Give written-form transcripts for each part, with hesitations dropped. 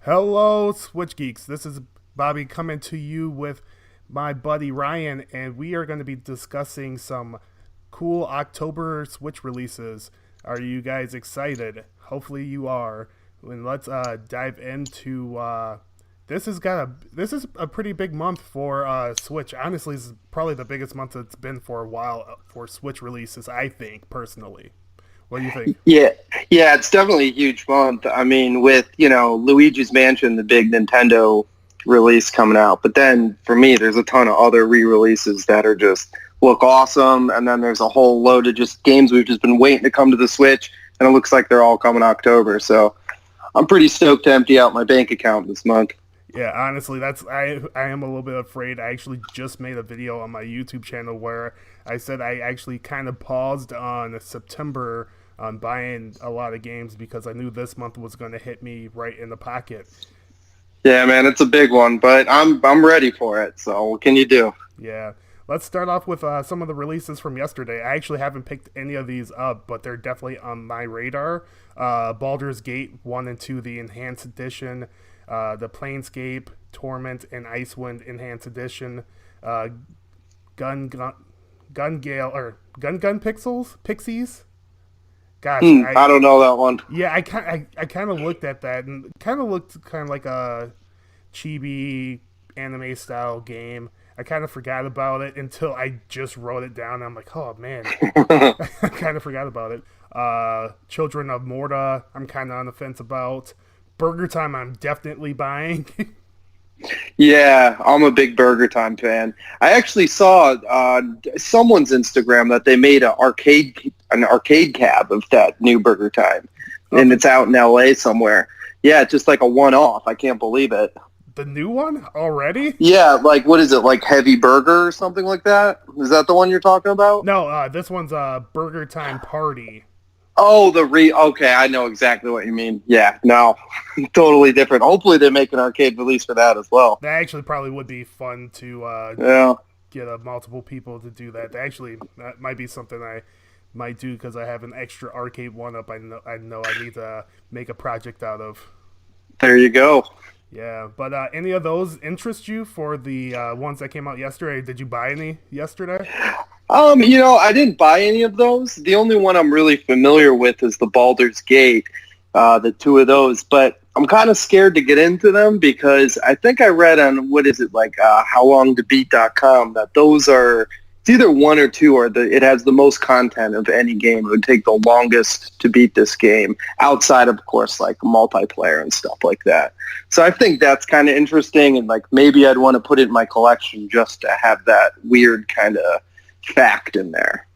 Hello, Switch Geeks. This is Bobby coming to you with my buddy Ryan, and we are going to be discussing some cool October Switch releases. Are you guys excited? Hopefully, you are. And let's dive into. This is a pretty big month for Switch. Honestly, this is probably the biggest month it's been for a while for Switch releases. I think personally. What do you think? Yeah, yeah, it's definitely a huge month. I mean, with, Luigi's Mansion, the big Nintendo release coming out. But then for me, there's a ton of other re-releases that are just look awesome. And then there's a whole load of just games we've just been waiting to come to the Switch. And it looks like they're all coming October. So I'm pretty stoked to empty out my bank account this month. Yeah, honestly, I am a little bit afraid. I actually just made a video on my YouTube channel where I said I actually kind of paused on September on buying a lot of games because I knew this month was going to hit me right in the pocket. Yeah, man, it's a big one, but I'm ready for it. So what can you do? Yeah. Let's start off with some of the releases from yesterday. I actually haven't picked any of these up, but they're definitely on my radar. Baldur's Gate 1 and 2, the Enhanced Edition. The Planescape, Torment, and Icewind Enhanced Edition, Gun Pixies. Gosh, I don't know that one. Yeah, I kind of looked at that and kind of looked kind of like a chibi anime style game. I kind of forgot about it until I just wrote it down. I'm like, oh man, I kind of forgot about it. Children of Morta, I'm kind of on the fence about. Burger Time, I'm definitely buying. Yeah, I'm a big Burger Time fan. I actually saw someone's Instagram that they made an arcade cab of that new Burger Time, and it's out in LA somewhere. Yeah, just like a one-off. I can't believe it. The new one already? Yeah, like what is it, like Heavy Burger or something like that? Is that the one you're talking about? No, this one's a Burger Time Party. Oh, okay, I know exactly what you mean. Yeah, no, totally different. Hopefully they make an arcade release for that as well. That actually probably would be fun to Yeah. get multiple people to do that. That might be something I might do because I have an extra arcade one-up I know I need to make a project out of. There you go. Yeah, but any of those interest you for the ones that came out yesterday? Did you buy any yesterday? I didn't buy any of those. The only one I'm really familiar with is the Baldur's Gate, the two of those. But I'm kind of scared to get into them because I think I read on, howlongtobeat.com that those are, it's either one or two, or it has the most content of any game. It would take the longest to beat this game, outside of course, like multiplayer and stuff like that. So I think that's kind of interesting, and like maybe I'd want to put it in my collection just to have that weird kind of fact in there.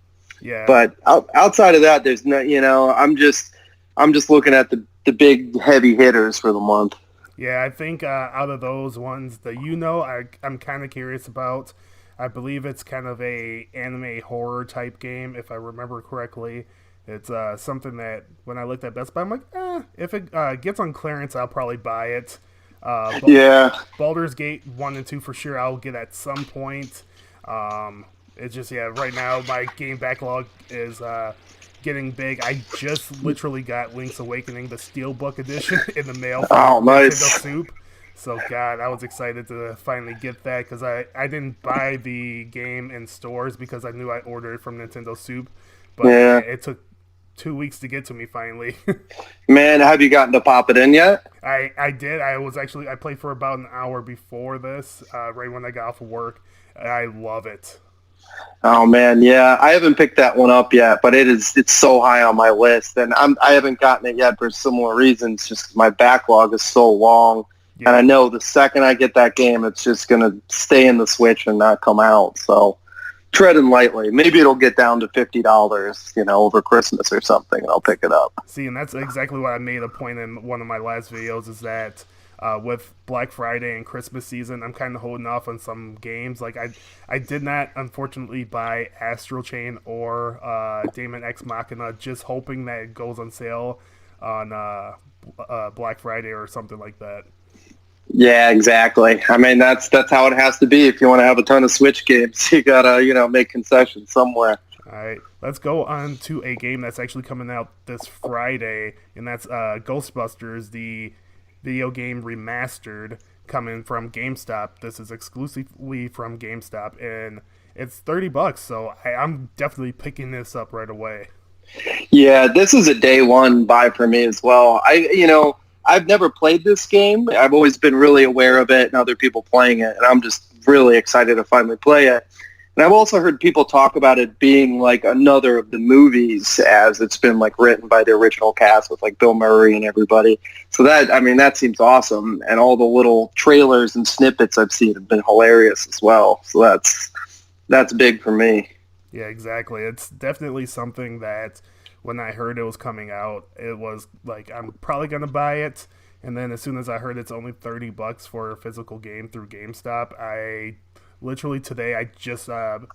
Yeah. But outside of that, there's no, I'm just looking at the big heavy hitters for the month. Yeah, I think out of those ones that I'm kind of curious about. I believe it's kind of a anime horror type game, if I remember correctly. It's something that when I looked at Best Buy, I'm like, if it gets on clearance, I'll probably buy it. Yeah. Baldur's Gate 1 and 2 for sure I'll get at some point. It's just, right now my game backlog is getting big. I just literally got Link's Awakening, the Steelbook edition, in the mail from nice. Nintendo Soup. So, God, I was excited to finally get that because I didn't buy the game in stores because I knew I ordered it from Nintendo Soup. But yeah, it took 2 weeks to get to me finally. Man, have you gotten to pop it in yet? I did. I played for about an hour before this, right when I got off of work. I love it. Oh man, yeah, I haven't picked that one up yet, but it's so high on my list, and I haven't gotten it yet for similar reasons. Just 'cause my backlog is so long, yeah. And I know the second I get that game, it's just gonna stay in the Switch and not come out. So treading lightly. Maybe it'll get down to $50, over Christmas or something, and I'll pick it up. See, and that's exactly what I made a point in one of my last videos is that. With Black Friday and Christmas season, I'm kind of holding off on some games. Like I did not, unfortunately, buy Astral Chain or Daemon X Machina, just hoping that it goes on sale on Black Friday or something like that. Yeah, exactly. I mean, that's how it has to be if you want to have a ton of Switch games. You gotta, make concessions somewhere. All right, let's go on to a game that's actually coming out this Friday, and that's Ghostbusters, the video game remastered coming from GameStop. This is exclusively from GameStop, and it's $30. So I'm definitely picking this up right away. Yeah, this is a day one buy for me as well. I've never played this game. I've always been really aware of it and other people playing it, and I'm just really excited to finally play it. And I've also heard people talk about it being like another of the movies, as it's been like written by the original cast with like Bill Murray and everybody. So that seems awesome. And all the little trailers and snippets I've seen have been hilarious as well. So that's big for me. Yeah, exactly. It's definitely something that when I heard it was coming out, it was like, I'm probably going to buy it. And then as soon as I heard it's only $30 for a physical game through GameStop, I literally today I just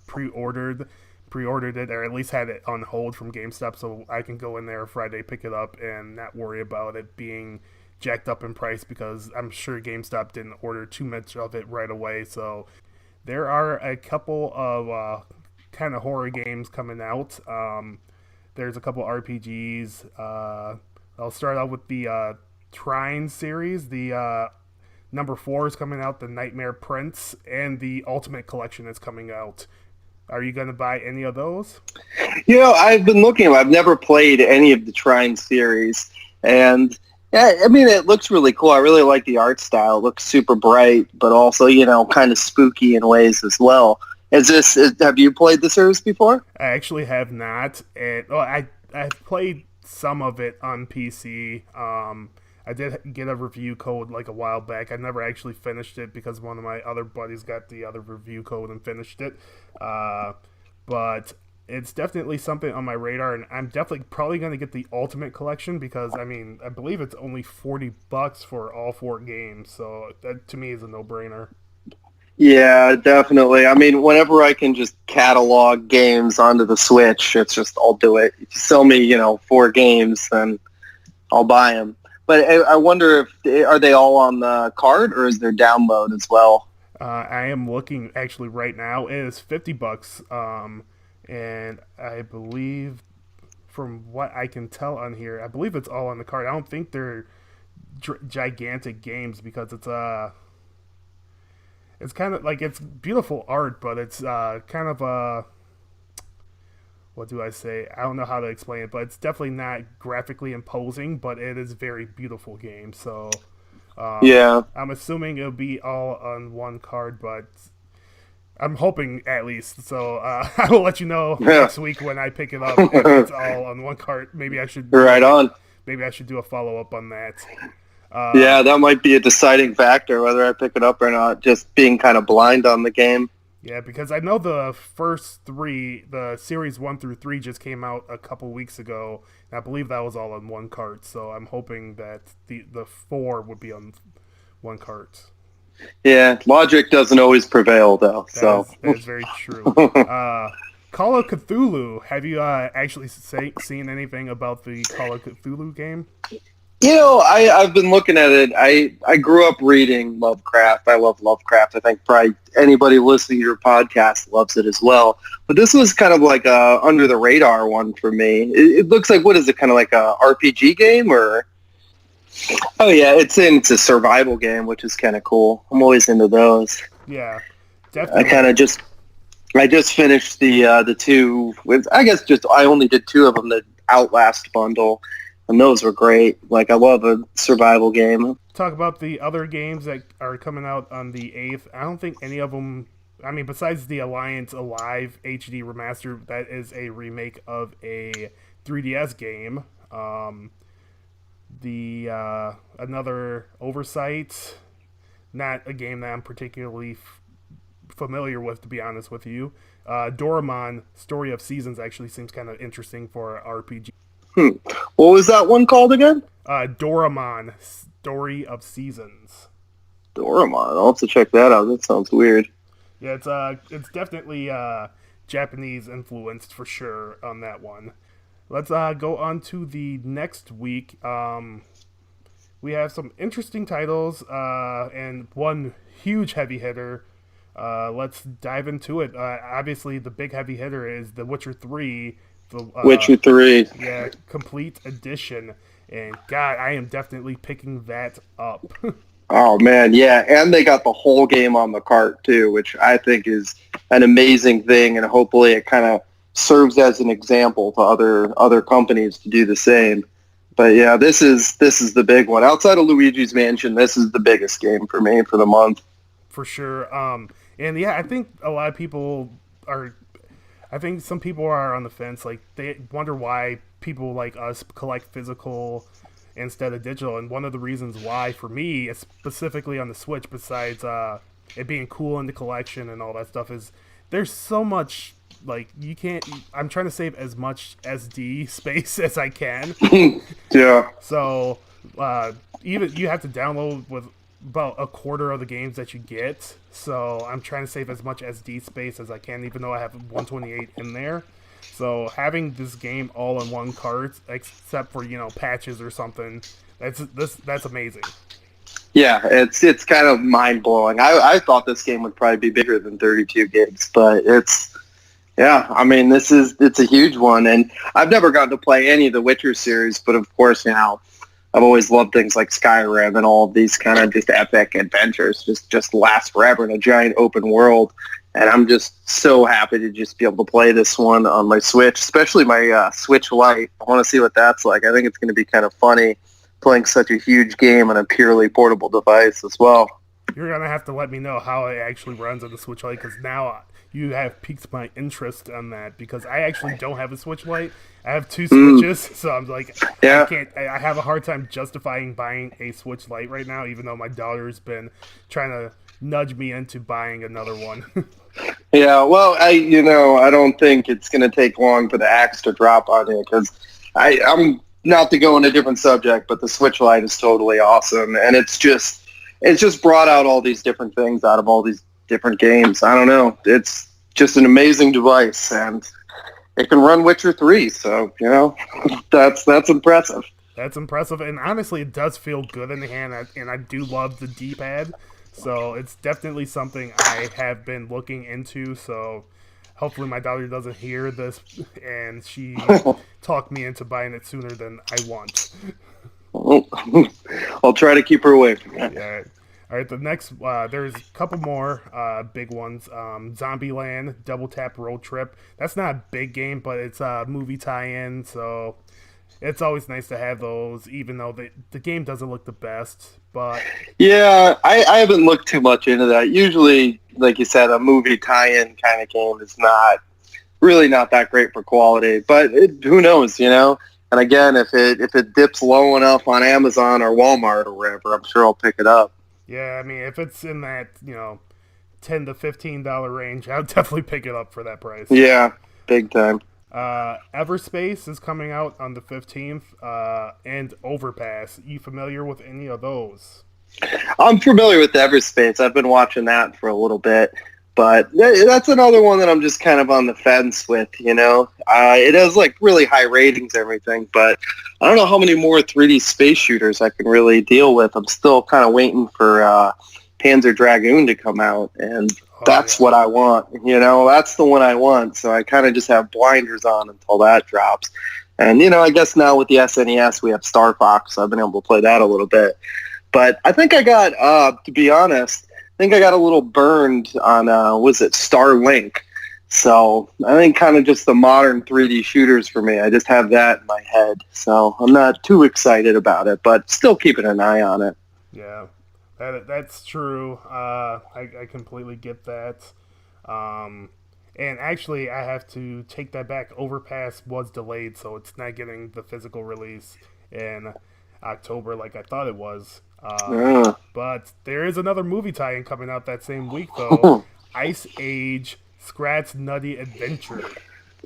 pre-ordered it, or at least had it on hold from GameStop, so I can go in there Friday, pick it up, and not worry about it being jacked up in price, because I'm sure GameStop didn't order too much of it right away. So there are a couple of kind of horror games coming out. There's a couple RPGs. I'll start out with the Trine series. The number 4 is coming out, the Nightmare Prince, and the Ultimate Collection is coming out. Are you going to buy any of those? I've been looking. I've never played any of the Trine series, and yeah, I mean, it looks really cool. I really like the art style. It looks super bright, but also, kind of spooky in ways as well. Have you played the series before? I actually have not. I've played some of it on PC. I did get a review code like a while back. I never actually finished it because one of my other buddies got the other review code and finished it. But it's definitely something on my radar, and I'm definitely probably going to get the Ultimate Collection because, I mean, I believe it's only $40 for all 4 games. So that to me is a no-brainer. Yeah, definitely. I mean, whenever I can just catalog games onto the Switch, it's just, I'll do it. If you sell me, 4 games, then I'll buy them. But I wonder are they all on the card, or is there download as well? I am looking actually right now. It is $50, and I believe, from what I can tell on here, I believe it's all on the card. I don't think they're gigantic games because it's kind of like, it's beautiful art, but it's kind of what do I say? I don't know how to explain it, but it's definitely not graphically imposing, but it is a very beautiful game. So yeah, I'm assuming it'll be all on one card, but I'm hoping at least. So I will let you know next week when I pick it up if it's all on one card. Maybe I should Maybe I should do a follow up on that. Yeah, that might be a deciding factor whether I pick it up or not. Just being kind of blind on the game. Yeah, because I know the first 3, the series 1 through 3 just came out a couple weeks ago, and I believe that was all on one cart, so I'm hoping that the 4 would be on one cart. Yeah, logic doesn't always prevail, though. That is very true. Call of Cthulhu, have you actually seen anything about the Call of Cthulhu game? I've been looking at it. I grew up reading Lovecraft. I love Lovecraft. I think probably anybody listening to your podcast loves it as well. But this was kind of like a under-the-radar one for me. It looks like, what is it, kind of like a RPG game? Or oh, yeah, it's a survival game, which is kind of cool. I'm always into those. Yeah, definitely. I just finished the 2. I only did 2 of them, the Outlast bundle. And those were great. Like, I love a survival game. Talk about the other games that are coming out on the 8th. I don't think any of them... I mean, besides the Alliance Alive HD Remaster, that is a remake of a 3DS game. Another Oversight, not a game that I'm particularly familiar with, to be honest with you. Doraemon, Story of Seasons actually seems kind of interesting for an RPG. What was that one called again? Doraemon, Story of Seasons. Doraemon. I'll have to check that out. That sounds weird. Yeah, it's definitely Japanese influenced for sure on that one. Let's go on to the next week. We have some interesting titles and one huge heavy hitter. Let's dive into it. Obviously, the big heavy hitter is The Witcher 3. Witcher 3. Yeah, complete edition. And God, I am definitely picking that up. Oh man, yeah, and they got the whole game on the cart too, which I think is an amazing thing, and hopefully it kind of serves as an example to other companies to do the same. But yeah, this is the big one. Outside of Luigi's Mansion, this is the biggest game for me for the month. For sure. And yeah, I think a lot of people are. I think some people are on the fence. Like they wonder why people like us collect physical instead of digital. And one of the reasons why, for me, specifically on the Switch, besides it being cool in the collection and all that stuff, is there's so much. Like you can't. I'm trying to save as much SD space as I can. Yeah. So even you have to download with about a quarter of the games that you get. So I'm trying to save as much SD space as I can, even though I have 128 in there. So having this game all in one cart, except for patches or something, that's amazing. Yeah, it's kind of mind blowing. I thought this game would probably be bigger than 32 gigs, but yeah, I mean it's a huge one, and I've never gotten to play any of the Witcher series, but of course, I've always loved things like Skyrim and all of these kind of just epic adventures, just last forever in a giant open world. And I'm just so happy to just be able to play this one on my Switch, especially my Switch Lite. I want to see what that's like. I think it's going to be kind of funny playing such a huge game on a purely portable device as well. You're gonna have to let me know how it actually runs on the Switch Lite, because now you have piqued my interest on that, because I actually don't have a Switch Lite. I have two Switches, so I'm like, Yeah. I have a hard time justifying buying a Switch Lite right now, even though my daughter's been trying to nudge me into buying another one. Yeah, well, I don't think it's going to take long for the axe to drop on you, because I'm not to go on a different subject, but the Switch Lite is totally awesome, and it's just brought out all these different things out of all these different games. I don't know, it's just an amazing device, and it can run Witcher 3, so that's impressive. That's impressive, and honestly, it does feel good in the hand, and I do love the D-pad. So it's definitely something I have been looking into. So hopefully my daughter doesn't hear this and she talked me into buying it sooner than I want. I'll try to keep her away from that. Yeah. All right. The next, there's a couple more big ones. Zombieland, Double Tap Road Trip. That's not a big game, but it's a movie tie-in. So it's always nice to have those, even though the game doesn't look the best. But yeah, I haven't looked too much into that. Usually, like you said, a movie tie-in kind of game is really not that great for quality. But who knows, And again, if it dips low enough on Amazon or Walmart or wherever, I'm sure I'll pick it up. Yeah, I mean, if it's in that $10 to $15 range, I'll definitely pick it up for that price. Yeah, big time. Everspace is coming out on the 15th, and Overpass. You familiar with any of those? I'm familiar with Everspace. I've been watching that for a little bit, but that's another one that I'm just kind of on the fence with, It has like really high ratings and everything, but I don't know how many more 3D space shooters I can really deal with. I'm still kind of waiting for Panzer Dragoon to come out, and that's what I want. That's the one I want. So I kind of just have blinders on until that drops. And, I guess now with the SNES, we have Star Fox. So I've been able to play that a little bit. But I think I got, to be honest, a little burned on, Starlink. So I think kind of just the modern 3D shooters for me. I just have that in my head. So I'm not too excited about it, but still keeping an eye on it. Yeah. That's true. I completely get that. And actually, I have to take that back. Overpass was delayed, so it's not getting the physical release in October like I thought it was. But there is another movie tie-in coming out that same week, though. Ice Age Scrat's Nutty Adventure.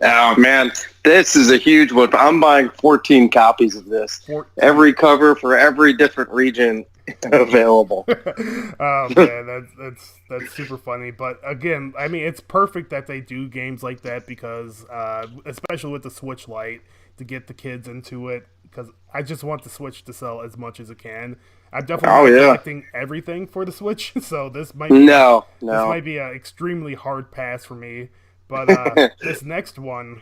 Oh, man, this is a huge one. I'm buying 14 copies of this. 14. Every cover for every different region available. Oh man, that's super funny. But again, I mean, it's perfect that they do games like that because, especially with the Switch Lite, to get the kids into it. Because I just want the Switch to sell as much as it can. I'm definitely not collecting everything for the Switch, so this might be, this might be an extremely hard pass for me. But this next one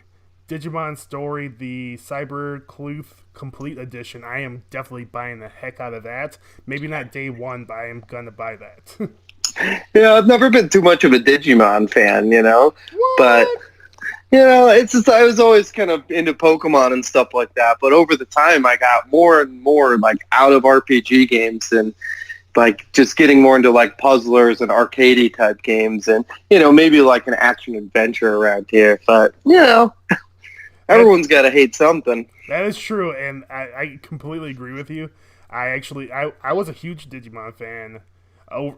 Digimon Story, the Cyber Cluth Complete Edition. I am definitely buying the heck out of that. Maybe not day one, but I am gonna buy that. Yeah, I've never been too much of a Digimon fan, but What? it's just I was always kind of into Pokemon and stuff like that. But over the time, I got more and more like out of RPG games and like just getting more into like puzzlers and arcadey type games and maybe like an action adventure around here. But everyone's got to hate something. That is true, and I completely agree with you. I was a huge Digimon fan,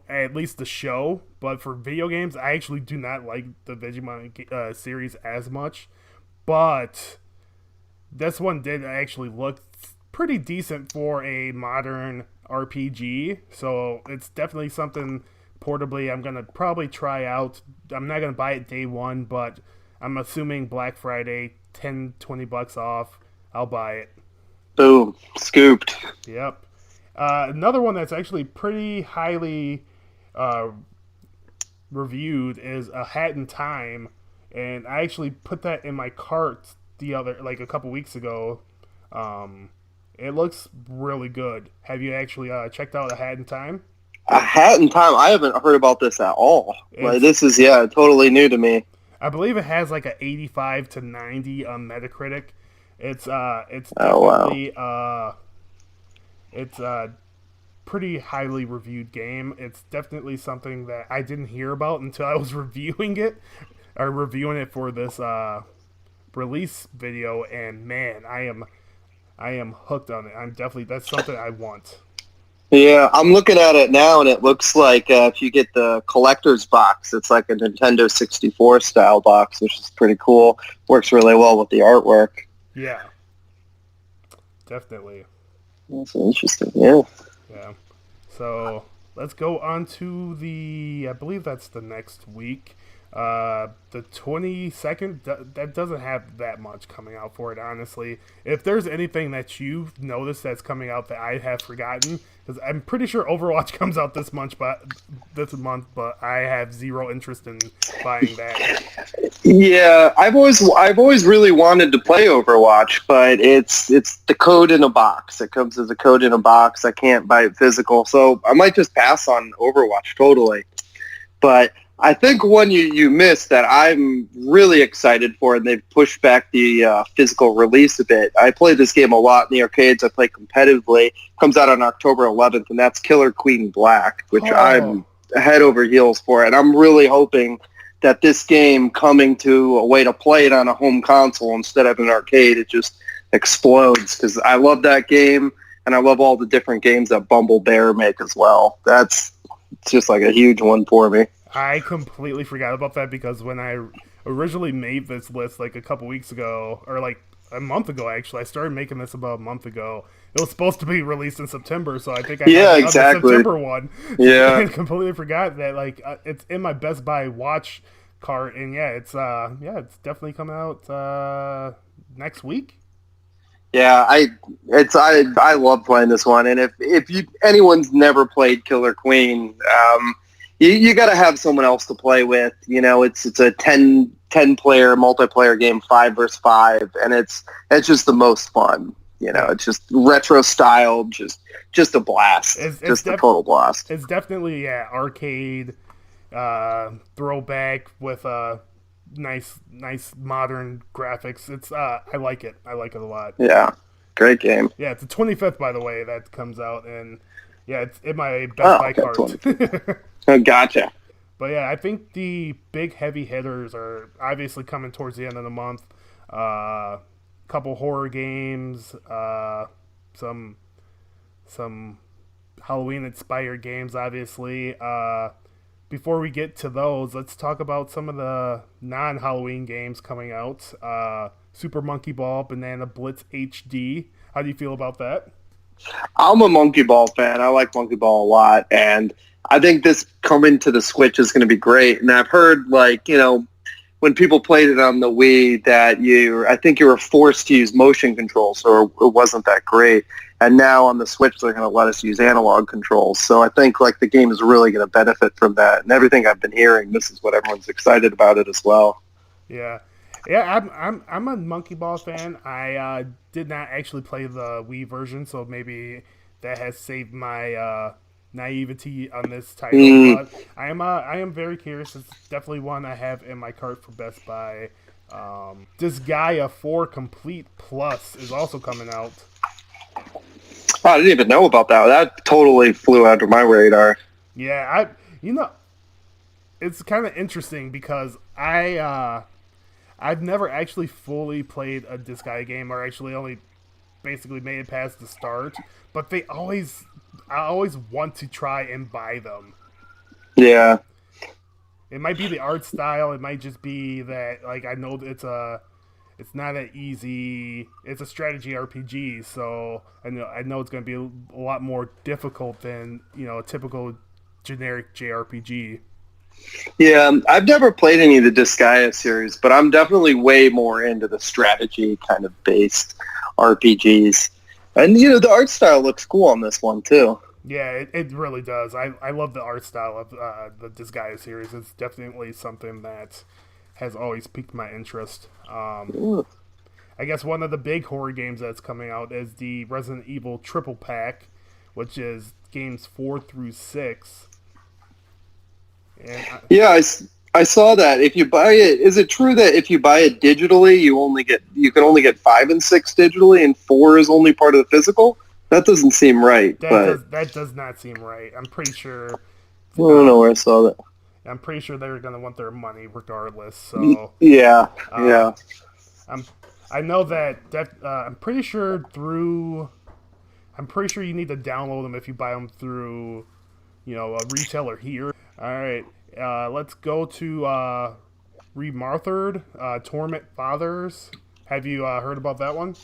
at least the show, but for video games, I actually do not like the Digimon series as much. But this one did actually look pretty decent for a modern RPG, so it's definitely something portably I'm going to probably try out. I'm not going to buy it day one, but I'm assuming Black Friday, $10-20 off, I'll buy it. Boom. Scooped. Yep. Another one that's actually pretty highly reviewed is A Hat in Time, and I actually put that in my cart a couple weeks ago. It looks really good. Have you actually checked out A Hat in Time? A Hat in Time? I haven't heard about this at all. This is totally new to me. I believe it has like a 85 to 90 on Metacritic. It's definitely it's a pretty highly reviewed game. It's definitely something that I didn't hear about until I was reviewing it for this release video, and man, I am hooked on it. That's something I want. Yeah, I'm looking at it now, and it looks like if you get the collector's box, it's like a Nintendo 64 style box, which is pretty cool. Works really well with the artwork. Yeah, definitely. That's interesting, yeah. Yeah. So let's go on to I believe that's the next week. The 22nd, that doesn't have that much coming out for it, honestly. If there's anything that you've noticed that's coming out that I have forgotten, because I'm pretty sure Overwatch comes out this month, but I have zero interest in buying that. Yeah, I've always really wanted to play Overwatch, but it's the code in a box. It comes as a code in a box. I can't buy it physical, so I might just pass on Overwatch totally. But I think one you missed that I'm really excited for, and they've pushed back the physical release a bit. I play this game a lot in the arcades. I play competitively. Comes out on October 11th, and that's Killer Queen Black, which I'm head over heels for. And I'm really hoping that this game coming to a way to play it on a home console instead of an arcade, it just explodes, because I love that game, and I love all the different games that Bumble Bear make as well. It's just like a huge one for me. I completely forgot about that, because when I originally made this list like a couple weeks ago, or like a month ago actually, I started making this about a month ago. It was supposed to be released in September, so I think I had the September one. Yeah, I completely forgot that it's in my Best Buy watch cart, and it's definitely coming out next week. Yeah, I love playing this one, and if anyone's never played Killer Queen, you got to have someone else to play with. It's a 10 player multiplayer game, 5 versus 5, and it's just the most fun. It's just retro style, just a blast. It's a total blast. It's definitely arcade throwback with nice modern graphics. It's I like it a lot. Yeah, great game. Yeah, it's the 25th, by the way, that comes out, and it's in my Best Buy cart. Oh, gotcha. But yeah, I think the big heavy hitters are obviously coming towards the end of the month. Couple horror games, some Halloween inspired games, obviously. Before we get to those, let's talk about some of the non-Halloween games coming out. Super Monkey Ball, Banana Blitz HD. How do you feel about that? I'm a Monkey Ball fan. I like Monkey Ball a lot, and I think this coming to the Switch is going to be great. And I've heard, when people played it on the Wii, that I think you were forced to use motion controls, so it wasn't that great. And now on the Switch, they're going to let us use analog controls. So I think the game is really going to benefit from that. And everything I've been hearing, this is what everyone's excited about it as well. Yeah. Yeah, I'm a Monkey Ball fan. I did not actually play the Wii version, so maybe that has saved my naivety on this title. Mm, But I am very curious. It's definitely one I have in my cart for Best Buy. Disgaea 4 Complete Plus is also coming out. oh, I didn't even know about that. That totally flew under my radar. Yeah, you know it's kind of interesting because I've never actually fully played a Disgaea game, or actually only basically made it past the start. But I always want to try and buy them. Yeah. It might be the art style. It might just be that like I know it's not an easy. It's a strategy RPG, so I know it's going to be a lot more difficult than a typical generic JRPG. Yeah, I've never played any of the Disgaea series, but I'm definitely way more into the strategy kind of based RPGs. And, the art style looks cool on this one, too. Yeah, it really does. I love the art style of the Disgaea series. It's definitely something that has always piqued my interest. Ooh. I guess one of the big horror games that's coming out is the Resident Evil Triple Pack, which is games 4 through 6. And Yeah, I saw that. If you buy it, is it true that if you buy it digitally, you can only get 5 and 6 digitally, and 4 is only part of the physical? That doesn't seem right, but that does not seem right. I'm pretty sure. I don't know where I saw that. I'm pretty sure they're gonna want their money regardless. So Yeah, uh, yeah. I know that I'm pretty sure you need to download them if you buy them through a retailer here. All right, let's go to Remarthered Torment Fathers. Have you heard about that one?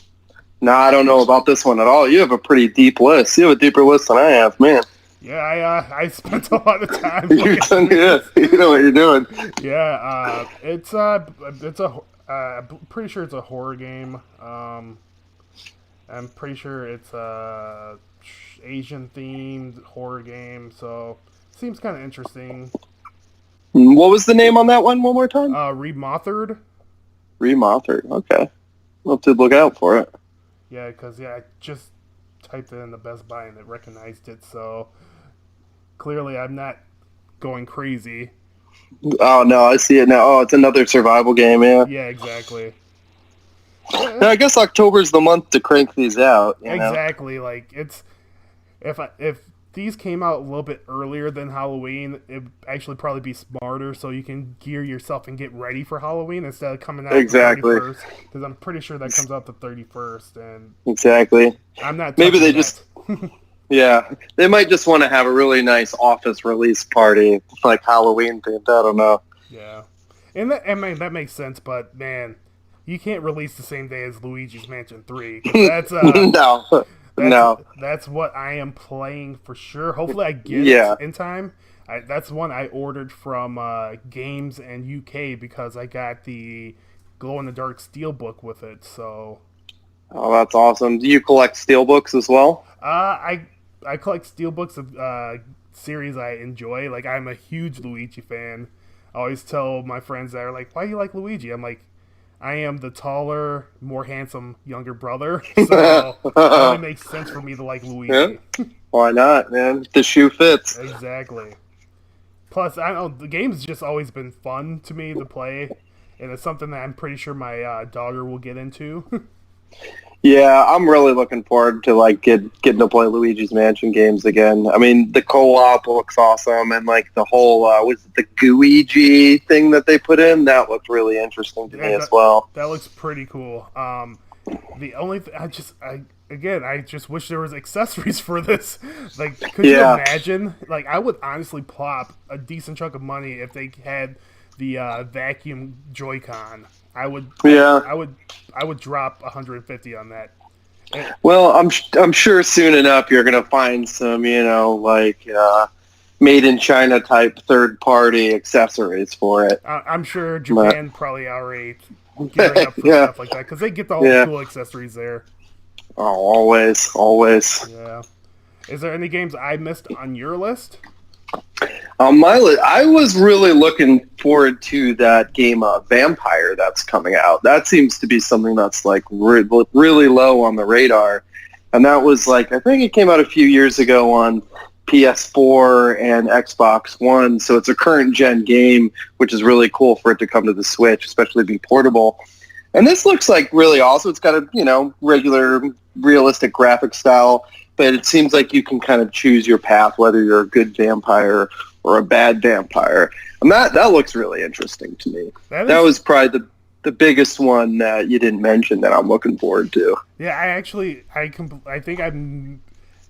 No, I don't know about this one at all. You have a pretty deep list. You have a deeper list than I have, man. Yeah, I spent a lot of time. Yeah, you know what you're doing. Yeah, it's I'm pretty sure it's a horror game. I'm pretty sure it's a Asian themed horror game, so seems kind of interesting. What was the name on that one more time? Remothered. Remothered. Okay. We'll have to look out for it. Yeah, because I just typed it in the Best Buy and it recognized it, so clearly I'm not going crazy. Oh, no, I see it now. Oh, it's another survival game, yeah. Yeah, exactly. Yeah, I guess October's the month to crank these out. Exactly. Like it's if these came out a little bit earlier than Halloween, it'd actually probably be smarter, so you can gear yourself and get ready for Halloween instead of coming out Exactly. the 31st. Because I'm pretty sure that comes out the 31st, and Exactly. I'm not. Maybe they that. just. Yeah, they might just want to have a really nice office release party, like Halloween themed. I don't know. Yeah, and that makes sense, but man, you can't release the same day as Luigi's Mansion 3. 'Cause that's No. That's what I am playing for sure. Hopefully, I get it in time. That's one I ordered from Games and UK because I got the glow in the dark steelbook with it. So, Oh, that's awesome. Do you collect steelbooks as well? I collect steelbooks of series I enjoy. Like I'm a huge Luigi fan. I always tell my friends that are like, "Why do you like Luigi?" I'm like, I am the taller, more handsome younger brother, so it only makes sense for me to like Luigi. Yeah. Why not, man? The shoe fits. Exactly. Plus, I don't know, the game's just always been fun to me to play, and it's something that I'm pretty sure my daughter will get into. Yeah, I'm really looking forward to getting to play Luigi's Mansion games again. I mean, the co-op looks awesome, and the whole was it the Gooigi thing that they put in that looked really interesting to me as well. That looks pretty cool. The only I just wish there was accessories for this. Like, could you imagine? Like, I would honestly plop a decent chunk of money if they had the vacuum Joy-Con. I would drop 150 on that. Well, I'm sure soon enough you're gonna find some, made in China type third party accessories for it. I'm sure Japan probably already gearing up for stuff like that because they get all the cool accessories there. Oh, always. Yeah. Is there any games I missed on your list? On I was really looking forward to that game Vampire that's coming out. That seems to be something that's like really low on the radar. And that was like, I think it came out a few years ago on PS4 and Xbox One. So it's a current gen game, which is really cool for it to come to the Switch, especially be portable. And this looks like really awesome. It's got a, regular realistic graphic style, but it seems like you can kind of choose your path, whether you're a good vampire or a bad vampire. And that looks really interesting to me. That was probably the biggest one that you didn't mention that I'm looking forward to. Yeah, I think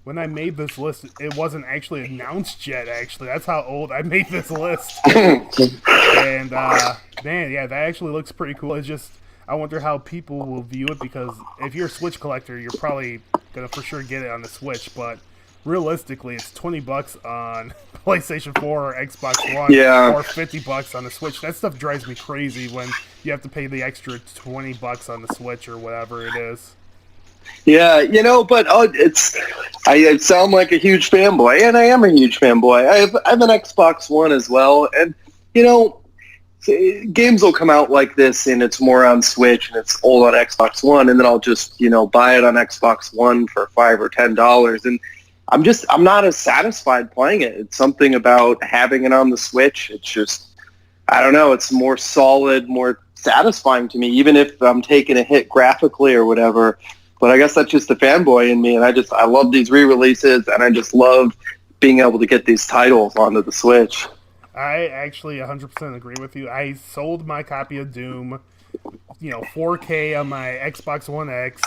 when I made this list, it wasn't actually announced yet, actually. That's how old I made this list. And, man, yeah, that actually looks pretty cool. It's just, I wonder how people will view it, because if you're a Switch collector, you're probably going to for sure get it on the Switch, but realistically, it's $20 on PlayStation 4 or Xbox One, or $50 on the Switch. That stuff drives me crazy when you have to pay the extra $20 on the Switch or whatever it is. Yeah, but I sound like a huge fanboy, and I am a huge fanboy. I have an Xbox One as well, and games will come out like this, and it's more on Switch, and it's old on Xbox One, and then I'll just buy it on Xbox One for $5 or $10, and I'm not as satisfied playing it. It's something about having it on the Switch. It's just, I don't know, it's more solid, more satisfying to me, even if I'm taking a hit graphically or whatever. But I guess that's just the fanboy in me, and I love these re-releases, and I just love being able to get these titles onto the Switch. I actually 100% agree with you. I sold my copy of Doom, 4K on my Xbox One X,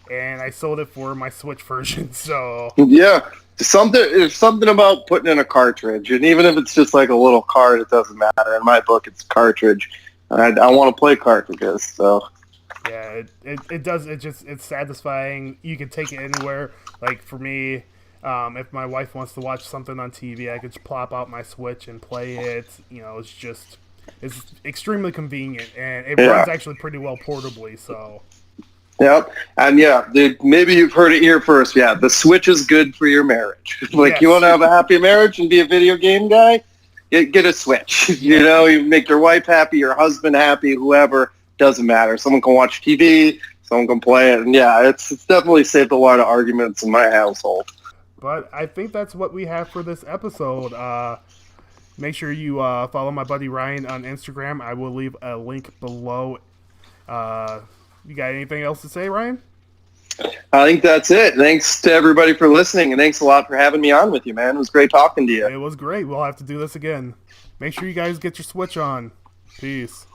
and I sold it for my Switch version. So yeah, there's something about putting in a cartridge, and even if it's just like a little card, it doesn't matter. In my book, it's cartridge. I want to play cartridges, so. Yeah, it does. It's satisfying. You can take it anywhere. Like for me, if my wife wants to watch something on TV, I could just plop out my Switch and play it. It's extremely convenient, and it runs actually pretty well portably. So. Yep, and maybe you've heard it here first. Yeah, the Switch is good for your marriage. You want to have a happy marriage and be a video game guy, get a Switch. You make your wife happy, your husband happy, whoever. Doesn't matter. Someone can watch TV, someone can play it, and it's definitely saved a lot of arguments in my household. But I think that's what we have for this episode. Make sure you follow my buddy Ryan on Instagram. I will leave a link below. You got anything else to say, Ryan? I think that's it. Thanks to everybody for listening, and thanks a lot for having me on with you, man. It was great talking to you. It was great. We'll have to do this again. Make sure you guys get your Switch on. Peace.